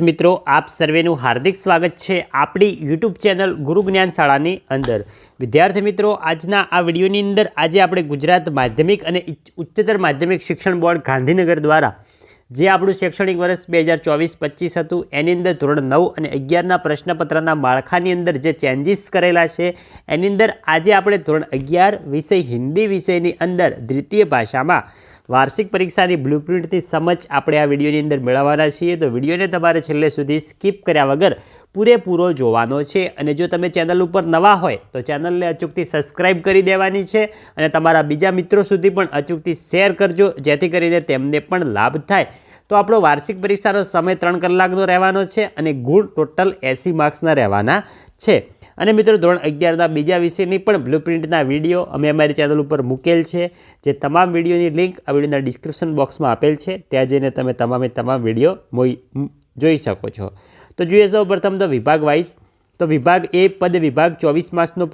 મિત્રો આપ સર્વેનું હાર્દિક સ્વાગત છે આપણી યુટ્યુબ ચેનલ ગુરુ જ્ઞાન શાળાની અંદર। વિદ્યાર્થી મિત્રો આજના આ વિડીયોની અંદર આજે આપણે ગુજરાત માધ્યમિક અને ઉચ્ચતર માધ્યમિક શિક્ષણ બોર્ડ ગાંધીનગર દ્વારા જે આપણું શૈક્ષણિક વર્ષ 2024-25 હતું એની અંદર ધોરણ 9 અને 11ના પ્રશ્નપત્રના માળખાની અંદર જે ચેન્જીસ કરેલા છે એની અંદર આજે આપણે ધોરણ 11 વિષય હિન્દી વિષયની અંદર દ્વિતીય ભાષામાં વાર્ષિક પરીક્ષાની બ્લુપ્રિન્ટની સમજ આપણે આ વિડીયોની અંદર મેળવવાના છીએ। તો વિડીયોને તમારે છેલ્લે સુધી સ્કીપ કર્યા વગર પૂરેપૂરો જોવાનો છે અને જો તમે ચેનલ ઉપર નવા હોય તો ચેનલને અચૂકથી સબસ્ક્રાઈબ કરી દેવાની છે અને તમારા બીજા મિત્રો સુધી પણ અચૂકથી શેર કરજો જેથી કરીને તેમને પણ લાભ થાય। તો આપણો વાર્ષિક પરીક્ષાનો સમય 3 કલાકનો રહેવાનો છે અને ગુણ ટોટલ 80 માર્ક્સના રહેવાના છે। અને મિત્રો ધોરણ 11ના બીજા વિષયની પણ બ્લુપ્રિન્ટના વિડીયો અમે અમારી ચેનલ ઉપર મૂકેલ છે, જે તમામ વિડીયોની લિંક આ વિડીયોના ડિસ્ક્રિપ્શન બોક્સમાં આપેલ છે, ત્યાં જઈને તમે તમામ વિડીયો જોઈ શકો છો। તો જોઈએ સૌ પ્રથમ તો વિભાગ વાઇઝ। તો વિભાગ એ પદ વિભાગ 24 માર્ક્સનો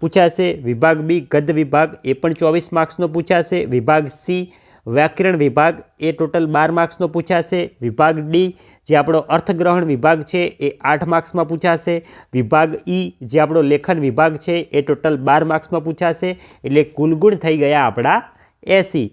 પૂછાશે, વિભાગ બી ગદ્ય વિભાગ એ પણ 24 માર્ક્સનો પૂછાશે, વિભાગ સી વ્યાકરણ વિભાગ એ ટોટલ 12 માર્ક્સનો પૂછાશે, વિભાગ ડી જે આપણો અર્થગ્રહણ વિભાગ છે એ 8 માર્ક્સમાં પૂછાશે, વિભાગ ઈ જે આપણો લેખન વિભાગ છે એ ટોટલ 12 માર્ક્સમાં પૂછાશે, એટલે કુલ ગુણ થઈ ગયા આપણા 80।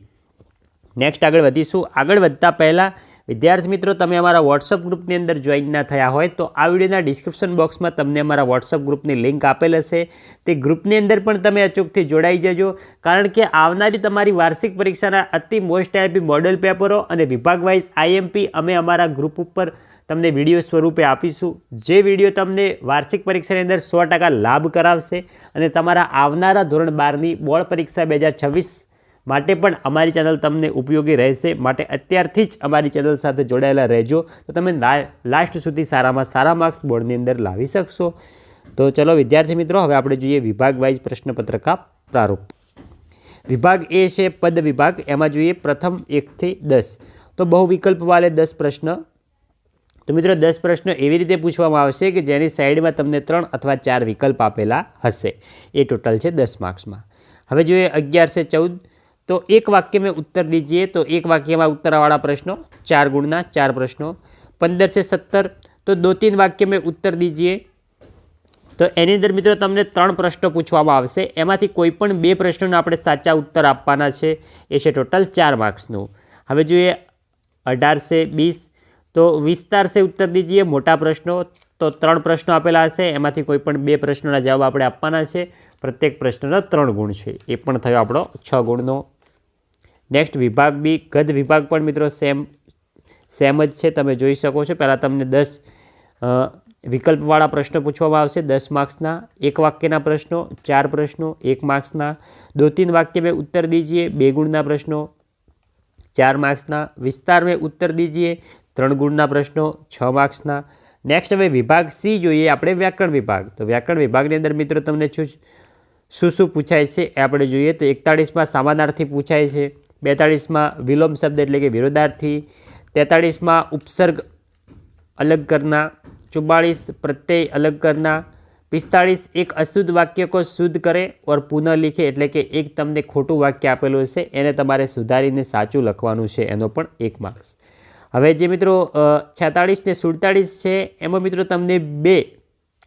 નેક્સ્ટ આગળ વધીશું। આગળ વધતા પહેલાં વિદ્યાર્થી મિત્રો તમે અમારા વોટ્સઅપ ગ્રુપની અંદર જોઈન ના થયા હોય તો આ વિડીયોના ડિસ્ક્રિપ્શન બોક્સમાં તમને અમારા વોટ્સઅપ ગ્રુપની લિંક આપેલ હશે, તે ગ્રુપની અંદર પણ તમે અચૂકથી જોડાઈ જજો, કારણ કે આવનારી તમારી વાર્ષિક પરીક્ષાના અતિ મોસ્ટ આઈએમપી મોડેલ પેપરો અને વિભાગ વાઇઝ આઈએમપી અમે અમારા ગ્રુપ ઉપર તમને વિડીયો સ્વરૂપે આપીશું, જે વિડીયો તમને વાર્ષિક પરીક્ષાની અંદર 100% લાભ કરાવશે અને તમારા આવનારા ધોરણ 12ની બોર્ડ પરીક્ષા 2026 માટે પણ અમારી ચેનલ તમને ઉપયોગી રહેશે। માટે અત્યારથી જ અમારી ચેનલ સાથે જોડાયેલા રહેજો, તો તમે લાસ્ટ સુધી સારામાં સારા માર્ક્સ બોર્ડની અંદર લાવી શકશો। તો ચલો વિદ્યાર્થી મિત્રો હવે આપણે જોઈએ વિભાગ વાઇઝ પ્રશ્નપત્ર કા પ્રારૂપ। વિભાગ એ છે પદ વિભાગ, એમાં જોઈએ પ્રથમ 1 થી 10। તો બહુ વિકલ્પ વાલે 10 પ્રશ્ન। તો મિત્રો 10 પ્રશ્નો એવી રીતે પૂછવામાં આવશે કે જેની સાઈડમાં તમને 3 અથવા 4 વિકલ્પ આપેલા હશે, એ ટોટલ છે 10 માર્ક્સમાં। હવે જોઈએ 11 से 14। तो एक वाक्य में उत्तर दीजिए। तो एक वाक्य में उत्तरवाला प्रश्नों 4 गुणना 4 प्रश्नों। 15 से 17 तो 2-3 वाक्य में उत्तर दीजिए। तो एनी अंदर मित्रों तमने 3 प्रश्नों पूछवामां आवशे, एमांथी कोईपण 2 प्रश्नों आपणे साचा उत्तर आपवाना छे, ए छे टोटल 4 मार्क्सनुं। हवे जोईए 18 से 20। तो विस्तार से उत्तर दीजिए मोटा प्रश्नों। तो 3 प्रश्नों आपेला हशे, एमांथी कोईपण 2 प्रश्नोना जवाब आपणे आपवाना छे, प्रत्येक प्रश्नना 3 गुण छे, ए पण थयो आपणो 6 गुणनो। नेक्स्ट विभाग बी गद्य विभाग पर मित्रों सेम ज छे, तमे जोई शको छो। पहला तमने 10 विकल्पवाळा प्रश्न पूछवामां आवशे 10 मार्क्सना, एक वाक्यना प्रश्नों 4 प्रश्नों 1 मार्क्सना, 2-3 वाक्य में उत्तर दीजिए 2 गुणना प्रश्नों 4 मार्क्सना, विस्तार में उत्तर दीजिए 3 गुणना प्रश्नों 6 मार्क्सना। नेक्स्ट हवे विभाग सी जोईए आपणे व्याकरण विभाग। तो व्याकरण विभागनी अंदर मित्रों तमने शुं पूछाय छे ए आपणे जोईए। तो 41 में समानार्थी पूछाय छे, 42 में विलोम शब्द एटले के विरोधार्थी, 43 में उपसर्ग अलग करना, 44 प्रत्यय अलग करना, 45 एक अशुद्ध वाक्य को शुद्ध करे और पुनः लिखे, एटले के एक तमने खोटું वाक्य आपेલું છે એને તમારે સુધારીને સાચું લખવાનું છે, એનો પણ 1 માર્ક્સ। હવે જે મિત્રો 46 ને 47 છે એમાં મિત્રો તમને 2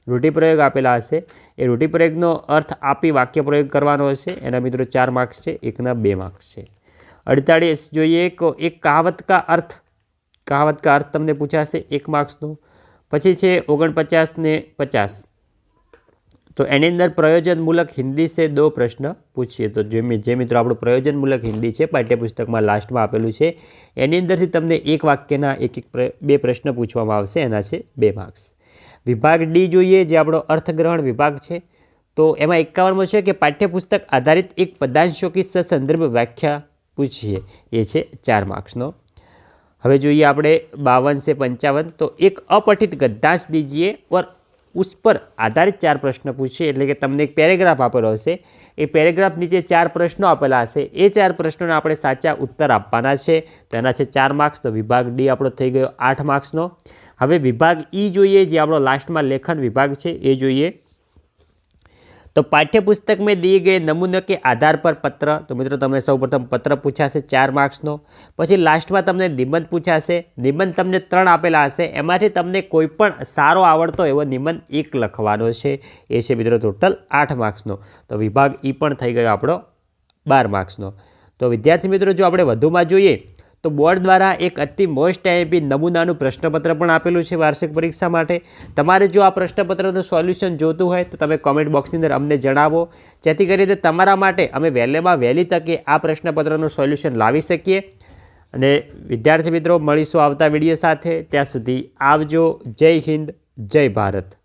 રૂઢિપ્રયોગ આપેલા હશે, એ રૂઢિપ્રયોગનો અર્થ આપી વાક્ય પ્રયોગ કરવાનો હશે, એના મિત્રો 4 માર્ક્સ છે, એકના 2 માર્ક્સ છે। 48 જોઈએ एक कहावत का अर्थ તમને પૂછાશે 1 માર્ક્સનો। પછી છે 49 ને 50। તો એની અંદર પ્રયોજનમૂલક હિન્દી से 2 પ્રશ્ન પૂછીએ। તો જે મિત્રો આપણું પ્રયોજનમૂલક હિન્દી છે પાઠ્યપુસ્તકમાં લાસ્ટમાં આપેલું છે, એની અંદરથી તમને 1 વાક્યના 2 પ્રશ્ન પૂછવામાં આવશે, એના છે 2 માર્ક્સ। વિભાગ ડી જોઈએ જે આપણો અર્થગ્રહણ વિભાગ છે। તો એમાં 51મો છે કે પાઠ્યપુસ્તક આધારિત એક પદાંશों की संदर्भ व्याख्या पूछिए, ये है 4 मार्क्सनो। हवे જોઈએ આપણે 52 से 55। तो एक अपठित गद्यांश दीजिए और उस पर आधारित 4 प्रश्न पूछिए, એટલે કે તમને એક પેરેગ્રાફ આપેલો હશે, એ પેરેગ્રાફ નીચે 4 પ્રશ્નો આપેલા હશે, એ 4 પ્રશ્નોના આપણે સાચા ઉત્તર આપવાના છે, તો એના છે 4 માર્ક્સ। તો વિભાગ ડી આપણો થઈ ગયો 8 માર્ક્સનો। હવે વિભાગ ઈ જોઈએ જે આપણો લાસ્ટમાં લેખન વિભાગ છે, એ જોઈએ। તો तो पाठ्यपुस्तक में दिए गए नमूने के आधार पर पत्र, तो मित्रों तमने सौप्रथम पत्र पूछाशे 4 मार्क्सनो, पछी लास्टमां तमने निबंध पूछाशे। निबंध तमने 3 आपेला हशे, एमांथी तमने कोईपण सारो आवडतो एवो निबंध 1 लखवानो छे। ए छे मित्रों टोटल 8 मार्क्सनो। तो विभाग ई पण थई गयो आपणो 12 मार्क्सनो। तो विद्यार्थी मित्रों जो आपणे वधुमां जोईए तो बोर्ड द्वारा एक अति मोस्ट आईएमपी नमूनानुं प्रश्नपत्र पण आपेलुं छे वार्षिक परीक्षा माटे। तमारे जो आ प्रश्नपत्रनुं सोल्यूशन जोतुं होय तो तमे कॉमेंट बॉक्सनी अंदर अमने जणावो, जेथी करीने तमारा माटे अमे वहेलामां वहेली तके आ प्रश्नपत्रनुं सोल्यूशन लावी शकीए। अने विद्यार्थी मित्रों मळीशुं आवता विडियो साथे, त्यां सुधी आवजो। जय हिंद, जय भारत।